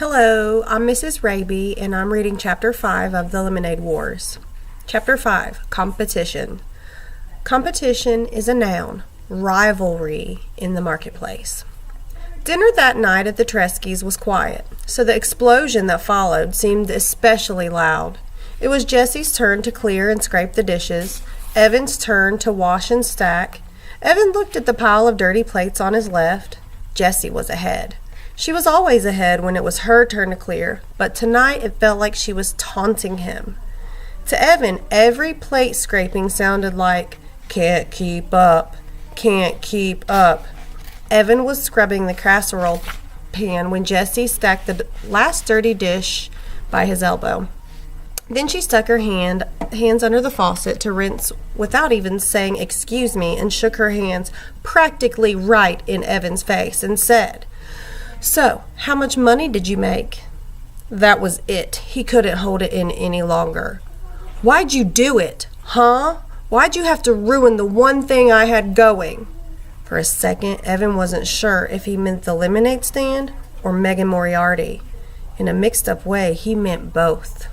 Hello, I'm Mrs. Raby, and I'm reading Chapter 5 of The Lemonade Wars. Chapter 5, Competition. Competition is a noun, rivalry in the marketplace. Dinner that night at the Treskys was quiet, so the explosion that followed seemed especially loud. It was Jessie's turn to clear and scrape the dishes, Evan's turn to wash and stack. Evan looked at the pile of dirty plates on his left. Jessie was ahead. She was always ahead when it was her turn to clear, but tonight it felt like she was taunting him. To Evan, every plate scraping sounded like, "Can't keep up, can't keep up." Evan was scrubbing the casserole pan when Jessie stacked the last dirty dish by his elbow. Then she stuck her hands under the faucet to rinse without even saying "excuse me," and shook her hands practically right in Evan's face and said, "So, how much money did you make?" That was it. He couldn't hold it in any longer. "Why'd you do it? Huh? Why'd you have to ruin the one thing I had going?" For a second, Evan wasn't sure if he meant the lemonade stand or Megan Moriarty. In a mixed-up way, he meant both.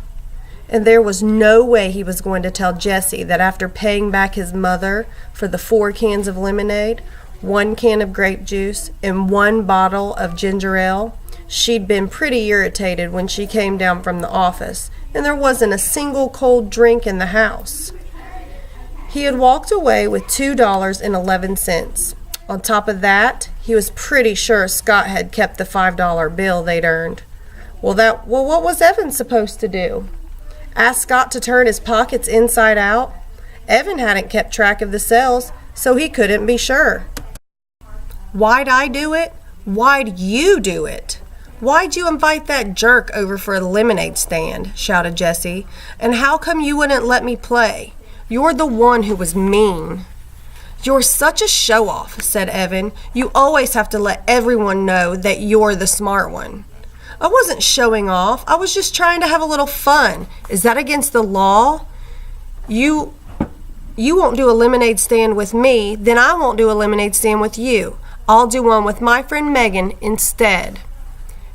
And there was no way he was going to tell Jessie that after paying back his mother for the 4 cans of lemonade, 1 can of grape juice, and 1 bottle of ginger ale, she'd been pretty irritated when she came down from the office, and there wasn't a single cold drink in the house. He had walked away with $2.11. On top of that, he was pretty sure Scott had kept the $5 bill they'd earned. Well, what was Evan supposed to do? Ask Scott to turn his pockets inside out? Evan hadn't kept track of the sales, so he couldn't be sure. "Why'd I do it? Why'd you do it? Why'd you invite that jerk over for a lemonade stand?" shouted Jessie. "And how come you wouldn't let me play? You're the one who was mean." "You're such a show-off," said Evan. "You always have to let everyone know that you're the smart one." "I wasn't showing off. I was just trying to have a little fun. Is that against the law? You won't do a lemonade stand with me, then I won't do a lemonade stand with you. I'll do one with my friend Megan instead."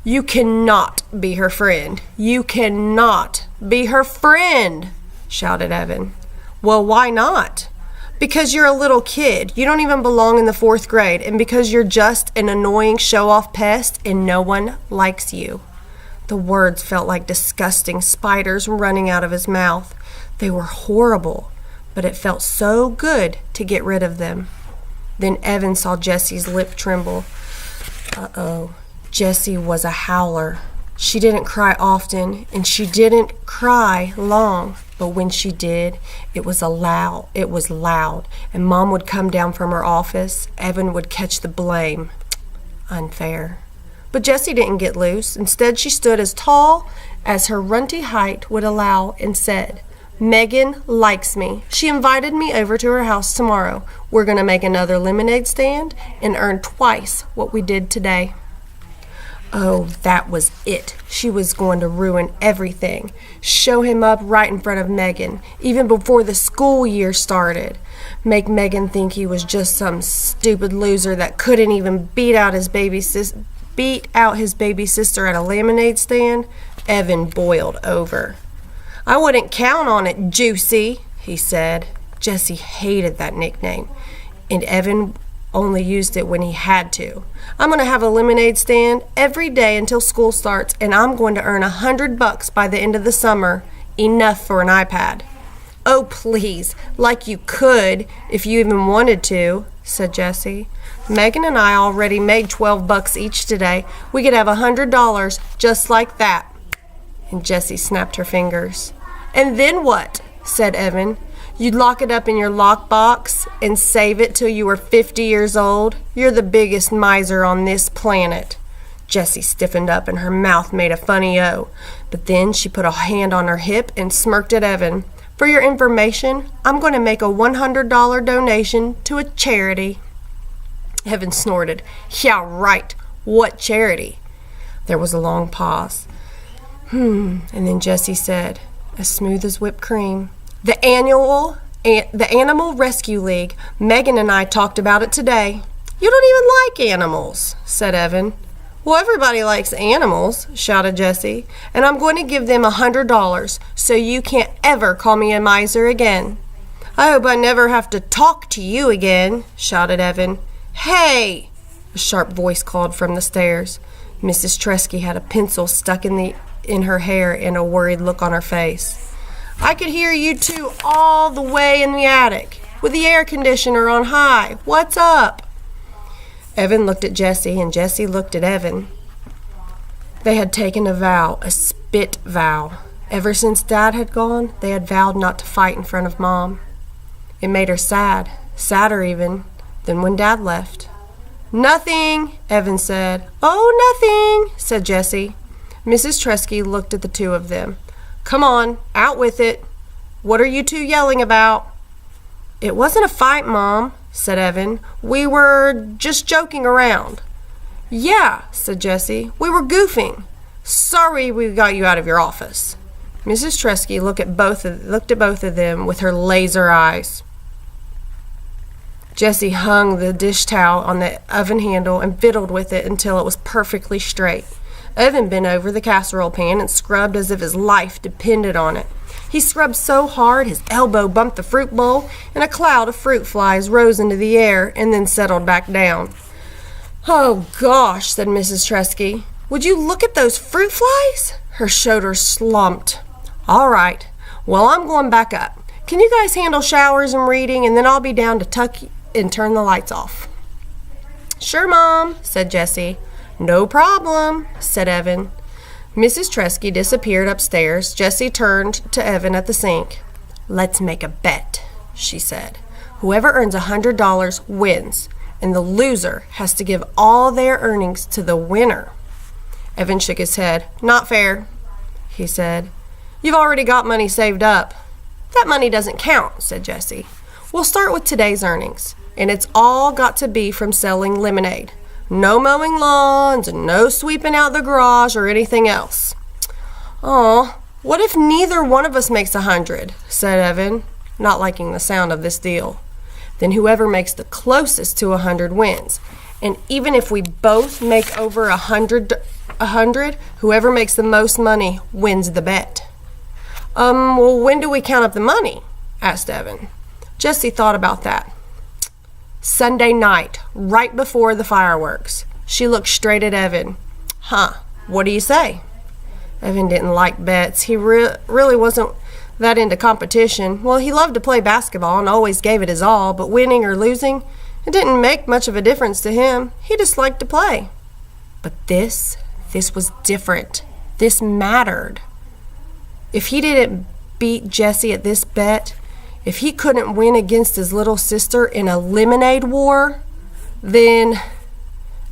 "You cannot be her friend. You cannot be her friend," shouted Evan. "Well, why not?" "Because you're a little kid. You don't even belong in the 4th grade, and because you're just an annoying show-off pest and no one likes you." The words felt like disgusting spiders running out of his mouth. They were horrible, but it felt so good to get rid of them. Then Evan saw Jessie's lip tremble. Uh-oh. Jessie was a howler. She didn't cry often, and she didn't cry long. But when she did, it was loud, and Mom would come down from her office. Evan would catch the blame. Unfair. But Jessie didn't get loose. Instead, she stood as tall as her runty height would allow and said, "Megan likes me. She invited me over to her house tomorrow. We're going to make another lemonade stand and earn twice what we did today." Oh, that was it. She was going to ruin everything. Show him up right in front of Megan, even before the school year started. Make Megan think he was just some stupid loser that couldn't even beat out his baby sister at a lemonade stand. Evan boiled over. "I wouldn't count on it, Juicy," he said. Jessie hated that nickname, and Evan only used it when he had to. "I'm going to have a lemonade stand every day until school starts, and I'm going to earn $100 by the end of the summer. Enough for an iPad." "Oh, please, like you could, if you even wanted to," said Jessie. "Megan and I already made $12 each today. We could have $100 just like that." And Jessie snapped her fingers. "And then what?" said Evan. "You'd lock it up in your lockbox and save it till you were 50 years old? You're the biggest miser on this planet." Jessie stiffened up and her mouth made a funny O. But then she put a hand on her hip and smirked at Evan. "For your information, I'm going to make a $100 donation to a charity." Evan snorted. "Yeah, right. What charity?" There was a long pause. And then Jessie said, as smooth as whipped cream, The Animal Rescue League. Megan and I talked about it today." "You don't even like animals," said Evan. Well, everybody likes animals, shouted Jessie, and I'm going to give them $100 so you can't ever call me a miser again. I hope I never have to talk to you again, shouted Evan. Hey! A sharp voice called from the stairs. Mrs. Tresky had a pencil stuck in her hair and a worried look on her face. I could hear you two all the way in the attic, with the air conditioner on high. What's up? Evan looked at Jessie, and Jessie looked at Evan. They had taken a vow, a spit vow. Ever since Dad had gone, they had vowed not to fight in front of Mom. It made her sad, sadder even than when Dad left. Nothing, Evan said. Oh, nothing, said Jessie. Mrs. Tresky looked at the two of them. Come on, out with it. What are you two yelling about? It wasn't a fight, Mom, said Evan. We were just joking around. Yeah, said Jessie. We were goofing. Sorry we got you out of your office. Mrs. Tresky looked at both of them with her laser eyes. Jessie hung the dish towel on the oven handle and fiddled with it until it was perfectly straight. Evan bent over the casserole pan and scrubbed as if his life depended on it. He scrubbed so hard his elbow bumped the fruit bowl, and a cloud of fruit flies rose into the air and then settled back down. Oh, gosh, said Mrs. Tresky. Would you look at those fruit flies? Her shoulders slumped. All right. Well, I'm going back up. Can you guys handle showers and reading, and then I'll be down to tuck and turn the lights off? Sure, Mom, said Jessie. No problem, said Evan. Mrs. Tresky disappeared upstairs. Jessie turned to Evan at the sink. Let's make a bet, she said. Whoever earns $100 wins, and the loser has to give all their earnings to the winner. Evan shook his head. Not fair, he said. You've already got money saved up. That money doesn't count, said Jessie. We'll start with today's earnings, and it's all got to be from selling lemonade. No mowing lawns and no sweeping out the garage or anything else. Aw, what if neither one of us makes 100, said Evan, not liking the sound of this deal. Then whoever makes the closest to 100 wins. And even if we both make over 100, whoever makes the most money wins the bet. Well, when do we count up the money? Asked Evan. Jessie thought about that. Sunday night, right before the fireworks. She looked straight at Evan. Huh, what do you say? Evan didn't like bets. He really wasn't that into competition. Well, he loved to play basketball and always gave it his all, but winning or losing, it didn't make much of a difference to him. He just liked to play. But this was different. This mattered. If he didn't beat Jessie at this bet, if he couldn't win against his little sister in a lemonade war, then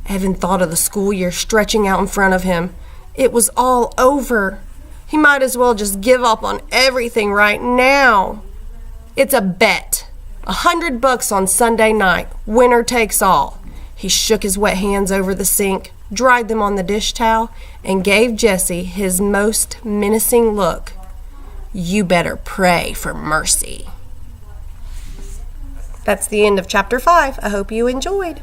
Evan thought of the school year stretching out in front of him. It was all over. He might as well just give up on everything right now. It's a bet. $100 on Sunday night. Winner takes all. He shook his wet hands over the sink, dried them on the dish towel, and gave Jessie his most menacing look. You better pray for mercy. That's the end of chapter 5. I hope you enjoyed.